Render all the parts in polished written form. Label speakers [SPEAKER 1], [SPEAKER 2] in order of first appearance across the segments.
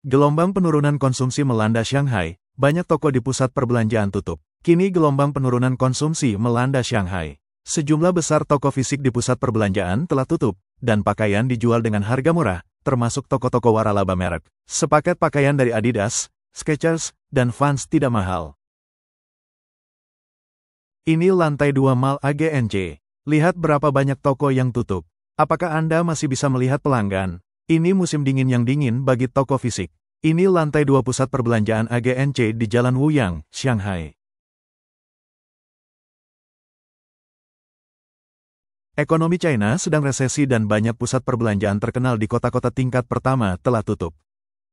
[SPEAKER 1] Gelombang penurunan konsumsi melanda Shanghai, banyak toko di pusat perbelanjaan tutup. Kini gelombang penurunan konsumsi melanda Shanghai. Sejumlah besar toko fisik di pusat perbelanjaan telah tutup, dan pakaian dijual dengan harga murah, termasuk toko-toko waralaba merek. Sepaket pakaian dari Adidas, Skechers, dan Vans tidak mahal. Ini lantai 2 Mall AGNC. Lihat berapa banyak toko yang tutup. Apakah Anda masih bisa melihat pelanggan? Ini musim dingin yang dingin bagi toko fisik. Ini lantai 2 pusat perbelanjaan AGNC di Jalan Wuyang, Shanghai. Ekonomi China sedang resesi dan banyak pusat perbelanjaan terkenal di kota-kota tingkat pertama telah tutup.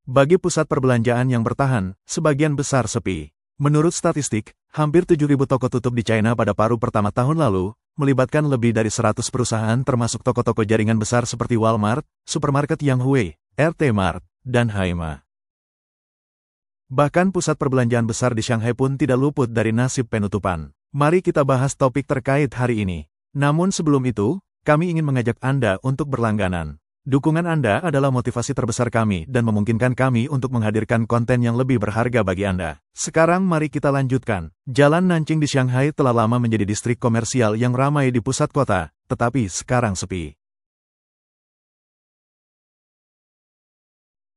[SPEAKER 1] Bagi pusat perbelanjaan yang bertahan, sebagian besar sepi. Menurut statistik, hampir 7.000 toko tutup di China pada paruh pertama tahun lalu, melibatkan lebih dari 100 perusahaan termasuk toko-toko jaringan besar seperti Walmart, supermarket Yang Hui, RT Mart, dan Haima. Bahkan pusat perbelanjaan besar di Shanghai pun tidak luput dari nasib penutupan. Mari kita bahas topik terkait hari ini. Namun sebelum itu, kami ingin mengajak Anda untuk berlangganan. Dukungan Anda adalah motivasi terbesar kami dan memungkinkan kami untuk menghadirkan konten yang lebih berharga bagi Anda. Sekarang mari kita lanjutkan. Jalan Nanjing di Shanghai telah lama menjadi distrik komersial yang ramai di pusat kota, tetapi sekarang sepi.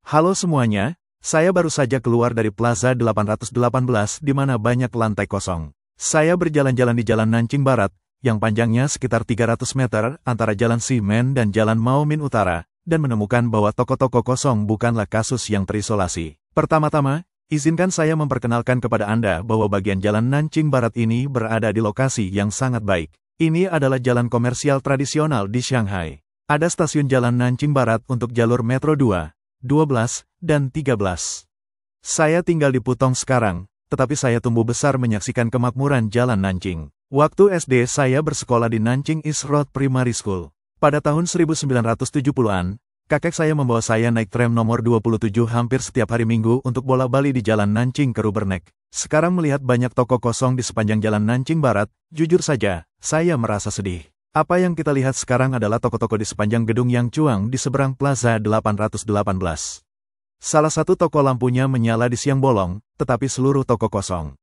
[SPEAKER 1] Halo semuanya, saya baru saja keluar dari Plaza 818 di mana banyak lantai kosong. Saya berjalan-jalan di Jalan Nanjing Barat, yang panjangnya sekitar 300 meter antara Jalan Ximen dan Jalan Maomin Utara, dan menemukan bahwa toko-toko kosong bukanlah kasus yang terisolasi. Pertama-tama, izinkan saya memperkenalkan kepada Anda bahwa bagian Jalan Nanjing Barat ini berada di lokasi yang sangat baik. Ini adalah jalan komersial tradisional di Shanghai. Ada stasiun Jalan Nanjing Barat untuk jalur Metro 2, 12, dan 13. Saya tinggal di Putong sekarang, tetapi saya tumbuh besar menyaksikan kemakmuran Jalan Nanjing. Waktu SD saya bersekolah di Nanjing East Road Primary School. Pada tahun 1970-an, kakek saya membawa saya naik tram nomor 27 hampir setiap hari Minggu untuk bola-bali di Jalan Nanjing ke Ruberneck. Sekarang melihat banyak toko kosong di sepanjang Jalan Nanjing Barat, jujur saja, saya merasa sedih. Apa yang kita lihat sekarang adalah toko-toko di sepanjang gedung Yang Chuang di seberang Plaza 818. Salah satu toko lampunya menyala di siang bolong, tetapi seluruh toko kosong.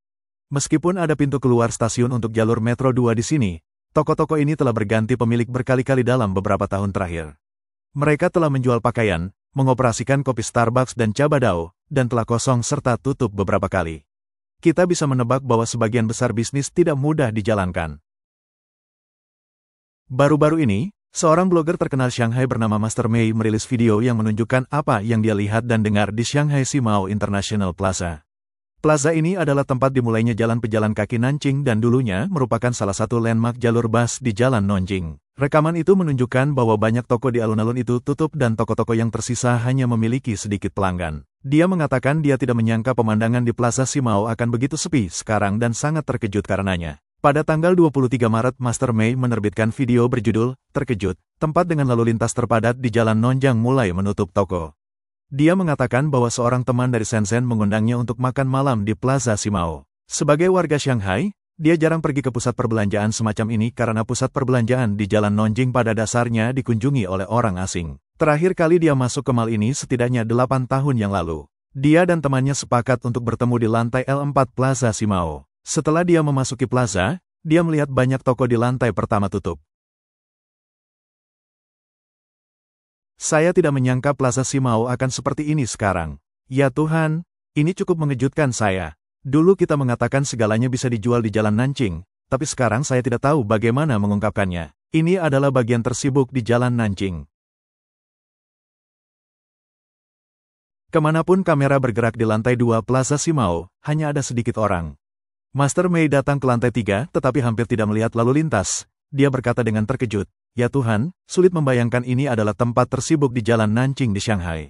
[SPEAKER 1] Meskipun ada pintu keluar stasiun untuk jalur Metro 2 di sini, toko-toko ini telah berganti pemilik berkali-kali dalam beberapa tahun terakhir. Mereka telah menjual pakaian, mengoperasikan kopi Starbucks dan Cabadao, dan telah kosong serta tutup beberapa kali. Kita bisa menebak bahwa sebagian besar bisnis tidak mudah dijalankan. Baru-baru ini, seorang blogger terkenal Shanghai bernama Master Mei merilis video yang menunjukkan apa yang dia lihat dan dengar di Shanghai Simao International Plaza. Plaza ini adalah tempat dimulainya jalan pejalan kaki Nanjing dan dulunya merupakan salah satu landmark jalur bus di Jalan Nanjing. Rekaman itu menunjukkan bahwa banyak toko di alun-alun itu tutup dan toko-toko yang tersisa hanya memiliki sedikit pelanggan. Dia mengatakan dia tidak menyangka pemandangan di Plaza Simao akan begitu sepi sekarang dan sangat terkejut karenanya. Pada tanggal 23 Maret, Master Mei menerbitkan video berjudul, "Terkejut, tempat dengan lalu lintas terpadat di Jalan Nanjing mulai menutup toko." Dia mengatakan bahwa seorang teman dari Shenzhen mengundangnya untuk makan malam di Plaza Simao. Sebagai warga Shanghai, dia jarang pergi ke pusat perbelanjaan semacam ini karena pusat perbelanjaan di Jalan Nanjing pada dasarnya dikunjungi oleh orang asing. Terakhir kali dia masuk ke mall ini setidaknya 8 tahun yang lalu. Dia dan temannya sepakat untuk bertemu di lantai L4 Plaza Simao. Setelah dia memasuki plaza, dia melihat banyak toko di lantai pertama tutup. Saya tidak menyangka Plaza Simao akan seperti ini sekarang. Ya Tuhan, ini cukup mengejutkan saya. Dulu kita mengatakan segalanya bisa dijual di Jalan Nanjing, tapi sekarang saya tidak tahu bagaimana mengungkapkannya. Ini adalah bagian tersibuk di Jalan Nanjing. Kemanapun kamera bergerak di lantai 2 Plaza Simao, hanya ada sedikit orang. Master Mei datang ke lantai 3 tetapi hampir tidak melihat lalu lintas. Dia berkata dengan terkejut, "Ya Tuhan, sulit membayangkan ini adalah tempat tersibuk di Jalan Nanjing di Shanghai."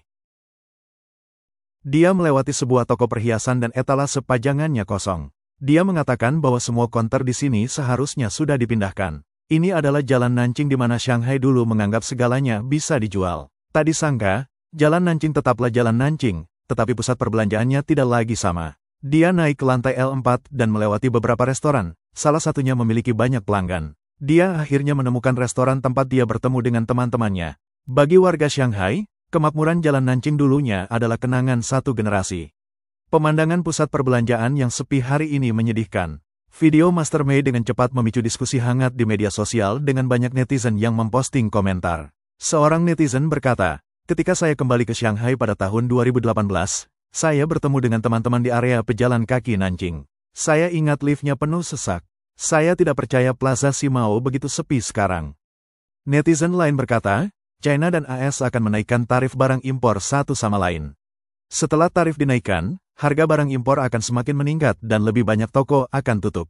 [SPEAKER 1] Dia melewati sebuah toko perhiasan dan etalase pajangannya kosong. Dia mengatakan bahwa semua konter di sini seharusnya sudah dipindahkan. Ini adalah Jalan Nanjing di mana Shanghai dulu menganggap segalanya bisa dijual. Tak disangka, Jalan Nanjing tetaplah Jalan Nanjing, tetapi pusat perbelanjaannya tidak lagi sama. Dia naik ke lantai L4 dan melewati beberapa restoran, salah satunya memiliki banyak pelanggan. Dia akhirnya menemukan restoran tempat dia bertemu dengan teman-temannya. Bagi warga Shanghai, Kemakmuran Jalan Nanjing dulunya adalah kenangan satu generasi. Pemandangan pusat perbelanjaan yang sepi hari ini menyedihkan. Video Master Mei dengan cepat memicu diskusi hangat di media sosial dengan banyak netizen yang memposting komentar. Seorang netizen berkata, "Ketika saya kembali ke Shanghai pada tahun 2018, saya bertemu dengan teman-teman di area pejalan kaki Nanjing. Saya ingat liftnya penuh sesak. Saya tidak percaya Plaza Simao begitu sepi sekarang." Netizen lain berkata, China dan AS akan menaikkan tarif barang impor satu sama lain. Setelah tarif dinaikkan, harga barang impor akan semakin meningkat dan lebih banyak toko akan tutup.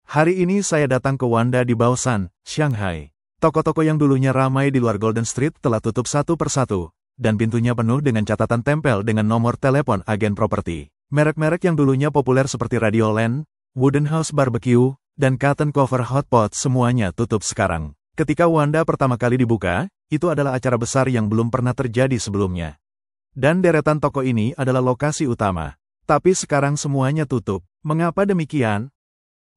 [SPEAKER 1] Hari ini saya datang ke Wanda di Baoshan, Shanghai. Toko-toko yang dulunya ramai di luar Golden Street telah tutup satu persatu, dan pintunya penuh dengan catatan tempel dengan nomor telepon agen properti. Merek-merek yang dulunya populer seperti Radioland, Wooden House Barbecue, dan Cotton Cover Hot Pot semuanya tutup sekarang. Ketika Wanda pertama kali dibuka, itu adalah acara besar yang belum pernah terjadi sebelumnya. Dan deretan toko ini adalah lokasi utama. Tapi sekarang semuanya tutup. Mengapa demikian?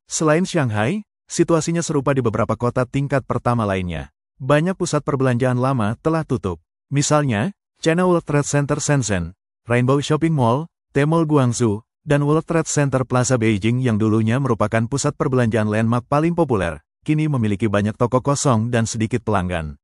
[SPEAKER 1] Selain Shanghai, situasinya serupa di beberapa kota tingkat pertama lainnya. Banyak pusat perbelanjaan lama telah tutup. Misalnya, China World Trade Center Shenzhen, Rainbow Shopping Mall, T-Mall Guangzhou, dan World Trade Center Plaza Beijing yang dulunya merupakan pusat perbelanjaan landmark paling populer, kini memiliki banyak toko kosong dan sedikit pelanggan.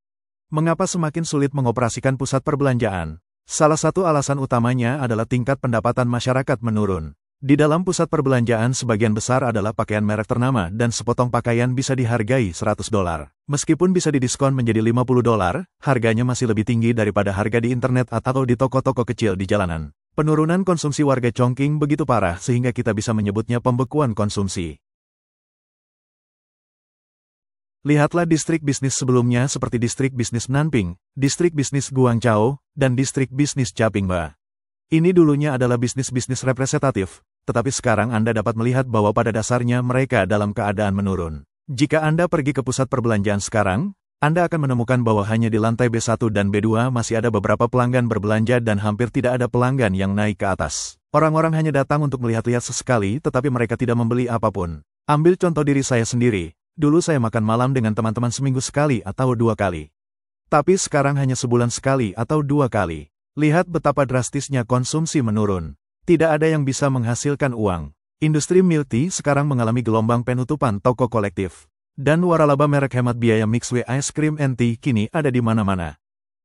[SPEAKER 1] Mengapa semakin sulit mengoperasikan pusat perbelanjaan? Salah satu alasan utamanya adalah tingkat pendapatan masyarakat menurun. Di dalam pusat perbelanjaan sebagian besar adalah pakaian merek ternama dan sepotong pakaian bisa dihargai $100. Meskipun bisa didiskon menjadi $50, harganya masih lebih tinggi daripada harga di internet atau di toko-toko kecil di jalanan. Penurunan konsumsi warga Chongqing begitu parah sehingga kita bisa menyebutnya pembekuan konsumsi. Lihatlah distrik bisnis sebelumnya seperti distrik bisnis Nanping, distrik bisnis Guangzhou, dan distrik bisnis Chapingba. Ini dulunya adalah bisnis-bisnis representatif, tetapi sekarang Anda dapat melihat bahwa pada dasarnya mereka dalam keadaan menurun. Jika Anda pergi ke pusat perbelanjaan sekarang, Anda akan menemukan bahwa hanya di lantai B1 dan B2 masih ada beberapa pelanggan berbelanja dan hampir tidak ada pelanggan yang naik ke atas. Orang-orang hanya datang untuk melihat-lihat sesekali tetapi mereka tidak membeli apapun. Ambil contoh diri saya sendiri. Dulu saya makan malam dengan teman-teman seminggu sekali atau 2 kali. Tapi sekarang hanya sebulan sekali atau 2 kali. Lihat betapa drastisnya konsumsi menurun. Tidak ada yang bisa menghasilkan uang. Industri milk tea sekarang mengalami gelombang penutupan toko kolektif. Dan waralaba merek hemat biaya Mixway Ice Cream and Tea kini ada di mana-mana.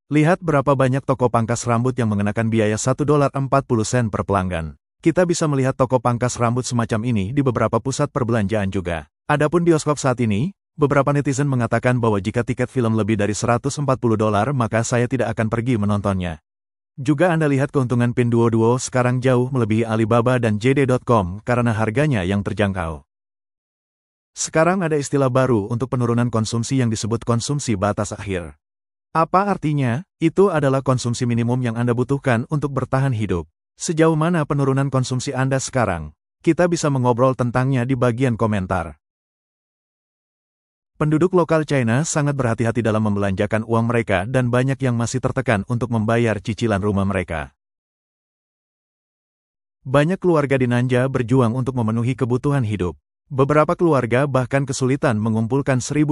[SPEAKER 1] Lihat berapa banyak toko pangkas rambut yang mengenakan biaya $1.40 per pelanggan. Kita bisa melihat toko pangkas rambut semacam ini di beberapa pusat perbelanjaan juga. Adapun bioskop saat ini, beberapa netizen mengatakan bahwa jika tiket film lebih dari $140 maka saya tidak akan pergi menontonnya. Juga Anda lihat keuntungan Pinduoduo sekarang jauh melebihi Alibaba dan JD.com karena harganya yang terjangkau. Sekarang ada istilah baru untuk penurunan konsumsi yang disebut konsumsi batas akhir. Apa artinya? Itu adalah konsumsi minimum yang Anda butuhkan untuk bertahan hidup. Sejauh mana penurunan konsumsi Anda sekarang? Kita bisa mengobrol tentangnya di bagian komentar. Penduduk lokal China sangat berhati-hati dalam membelanjakan uang mereka dan banyak yang masih tertekan untuk membayar cicilan rumah mereka. Banyak keluarga di Nanja berjuang untuk memenuhi kebutuhan hidup. Beberapa keluarga bahkan kesulitan mengumpulkan $1.000.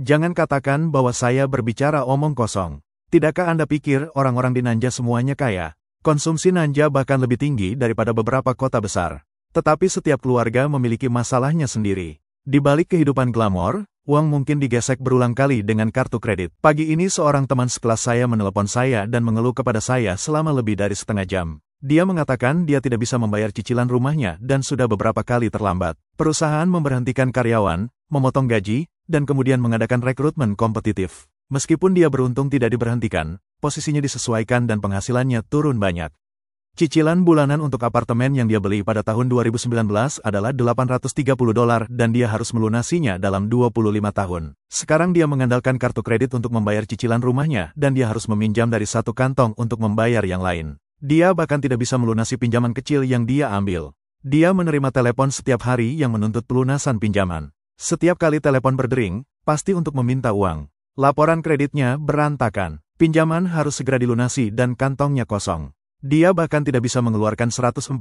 [SPEAKER 1] Jangan katakan bahwa saya berbicara omong kosong. Tidakkah Anda pikir orang-orang di Nanja semuanya kaya? Konsumsi Nanja bahkan lebih tinggi daripada beberapa kota besar. Tetapi setiap keluarga memiliki masalahnya sendiri. Di balik kehidupan glamor, uang mungkin digesek berulang kali dengan kartu kredit. Pagi ini seorang teman sekelas saya menelepon saya dan mengeluh kepada saya selama lebih dari setengah jam. Dia mengatakan dia tidak bisa membayar cicilan rumahnya dan sudah beberapa kali terlambat. Perusahaan memberhentikan karyawan, memotong gaji, dan kemudian mengadakan rekrutmen kompetitif. Meskipun dia beruntung tidak diberhentikan, posisinya disesuaikan dan penghasilannya turun banyak. Cicilan bulanan untuk apartemen yang dia beli pada tahun 2019 adalah $830 dan dia harus melunasinya dalam 25 tahun. Sekarang dia mengandalkan kartu kredit untuk membayar cicilan rumahnya dan dia harus meminjam dari satu kantong untuk membayar yang lain. Dia bahkan tidak bisa melunasi pinjaman kecil yang dia ambil. Dia menerima telepon setiap hari yang menuntut pelunasan pinjaman. Setiap kali telepon berdering, pasti untuk meminta uang. Laporan kreditnya berantakan. Pinjaman harus segera dilunasi dan kantongnya kosong. Dia bahkan tidak bisa mengeluarkan $140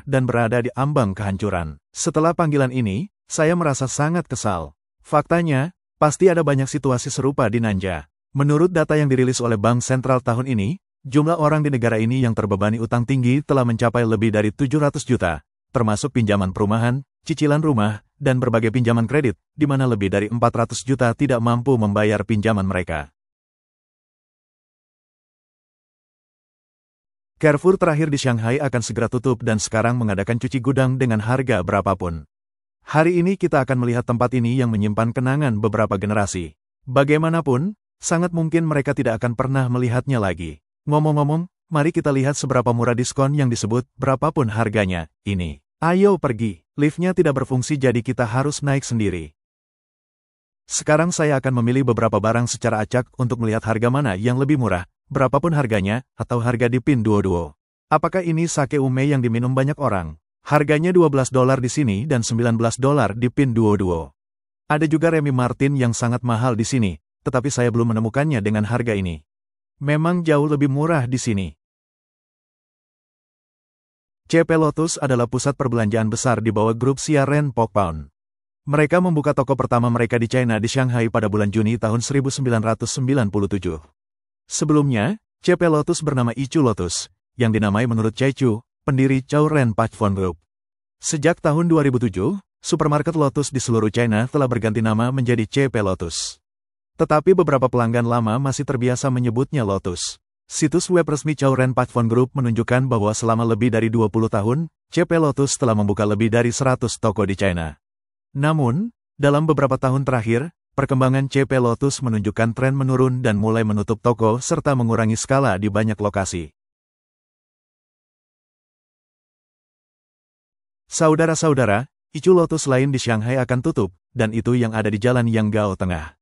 [SPEAKER 1] dan berada di ambang kehancuran. Setelah panggilan ini, saya merasa sangat kesal. Faktanya, Pasti ada banyak situasi serupa di Nanja. Menurut data yang dirilis oleh Bank Sentral tahun ini, jumlah orang di negara ini yang terbebani utang tinggi telah mencapai lebih dari 700 juta, termasuk pinjaman perumahan, cicilan rumah, dan berbagai pinjaman kredit, di mana lebih dari 400 juta tidak mampu membayar pinjaman mereka. Carrefour terakhir di Shanghai akan segera tutup dan sekarang mengadakan cuci gudang dengan harga berapapun. Hari ini kita akan melihat tempat ini yang menyimpan kenangan beberapa generasi. Bagaimanapun, sangat mungkin mereka tidak akan pernah melihatnya lagi. Ngomong-ngomong, mari kita lihat seberapa murah diskon yang disebut berapapun harganya ini. Ayo pergi, liftnya tidak berfungsi jadi kita harus naik sendiri. Sekarang saya akan memilih beberapa barang secara acak untuk melihat harga mana yang lebih murah, berapapun harganya, atau harga di PIN Duo. Apakah ini sake ume yang diminum banyak orang? Harganya $12 di sini dan $19 di PIN Duo. Ada juga Remy Martin yang sangat mahal di sini, tetapi saya belum menemukannya dengan harga ini. Memang jauh lebih murah di sini. CP Lotus adalah pusat perbelanjaan besar di bawah grup Xiaoren Pokphand. Mereka membuka toko pertama mereka di China di Shanghai pada bulan Juni tahun 1997. Sebelumnya, CP Lotus bernama Ichu Lotus, yang dinamai menurut Chai Chu, pendiri Xiaoren Pokphand Group. Sejak tahun 2007, supermarket Lotus di seluruh China telah berganti nama menjadi CP Lotus. Tetapi beberapa pelanggan lama masih terbiasa menyebutnya Lotus. Situs web resmi Xiaoren Pokphand Group menunjukkan bahwa selama lebih dari 20 tahun, CP Lotus telah membuka lebih dari 100 toko di China. Namun, dalam beberapa tahun terakhir, perkembangan CP Lotus menunjukkan tren menurun dan mulai menutup toko serta mengurangi skala di banyak lokasi. Saudara-saudara, Ichu Lotus lain di Shanghai akan tutup, dan itu yang ada di Jalan Yanggao Tengah.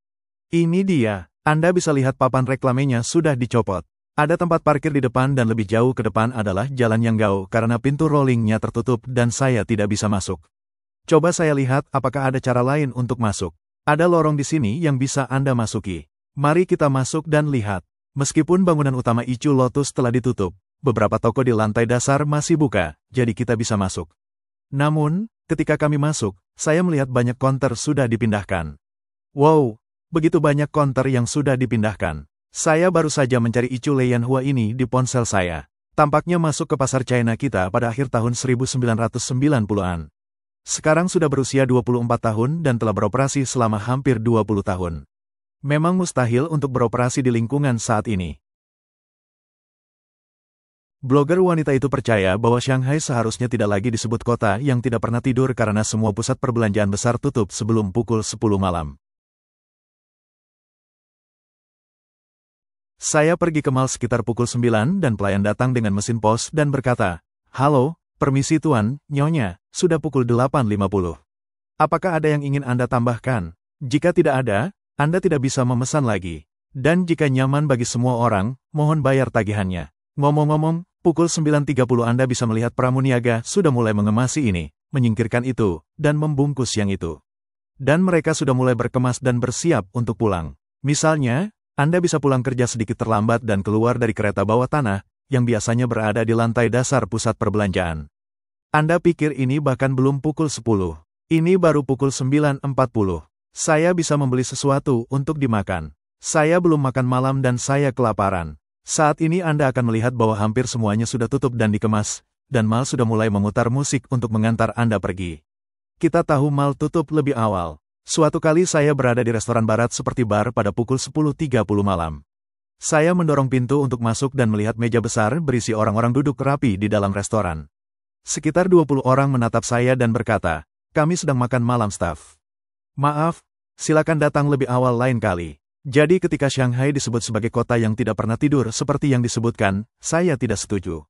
[SPEAKER 1] Ini dia, Anda bisa lihat papan reklamenya sudah dicopot. Ada tempat parkir di depan dan lebih jauh ke depan adalah Jalan Yanggao karena pintu rollingnya tertutup dan saya tidak bisa masuk. Coba saya lihat apakah ada cara lain untuk masuk. Ada lorong di sini yang bisa Anda masuki. Mari kita masuk dan lihat. Meskipun bangunan utama Ichu Lotus telah ditutup, beberapa toko di lantai dasar masih buka, jadi kita bisa masuk. Namun, ketika kami masuk, saya melihat banyak konter sudah dipindahkan. Wow, begitu banyak konter yang sudah dipindahkan. Saya baru saja mencari Ichu Lianhua ini di ponsel saya. Tampaknya masuk ke pasar China kita pada akhir tahun 1990-an. Sekarang sudah berusia 24 tahun dan telah beroperasi selama hampir 20 tahun. Memang mustahil untuk beroperasi di lingkungan saat ini. Blogger wanita itu percaya bahwa Shanghai seharusnya tidak lagi disebut kota yang tidak pernah tidur karena semua pusat perbelanjaan besar tutup sebelum pukul 10 malam. Saya pergi ke mall sekitar pukul 9 dan pelayan datang dengan mesin pos dan berkata, "Halo, permisi tuan, nyonya, sudah pukul 8.50. Apakah ada yang ingin Anda tambahkan? Jika tidak ada, Anda tidak bisa memesan lagi. Dan jika nyaman bagi semua orang, mohon bayar tagihannya." Ngomong-ngomong, pukul 9.30 Anda bisa melihat pramuniaga sudah mulai mengemasi ini, menyingkirkan itu, dan membungkus yang itu. Dan mereka sudah mulai berkemas dan bersiap untuk pulang. Misalnya, Anda bisa pulang kerja sedikit terlambat dan keluar dari kereta bawah tanah, yang biasanya berada di lantai dasar pusat perbelanjaan. Anda pikir ini bahkan belum pukul 10. Ini baru pukul 9.40. Saya bisa membeli sesuatu untuk dimakan. Saya belum makan malam dan saya kelaparan. Saat ini Anda akan melihat bahwa hampir semuanya sudah tutup dan dikemas, dan mal sudah mulai memutar musik untuk mengantar Anda pergi. Kita tahu mal tutup lebih awal. Suatu kali saya berada di restoran barat seperti bar pada pukul 10.30 malam. Saya mendorong pintu untuk masuk dan melihat meja besar berisi orang-orang duduk rapi di dalam restoran. Sekitar 20 orang menatap saya dan berkata, "Kami sedang makan malam staf. Maaf, silakan datang lebih awal lain kali." Jadi ketika Shanghai disebut sebagai kota yang tidak pernah tidur seperti yang disebutkan, saya tidak setuju.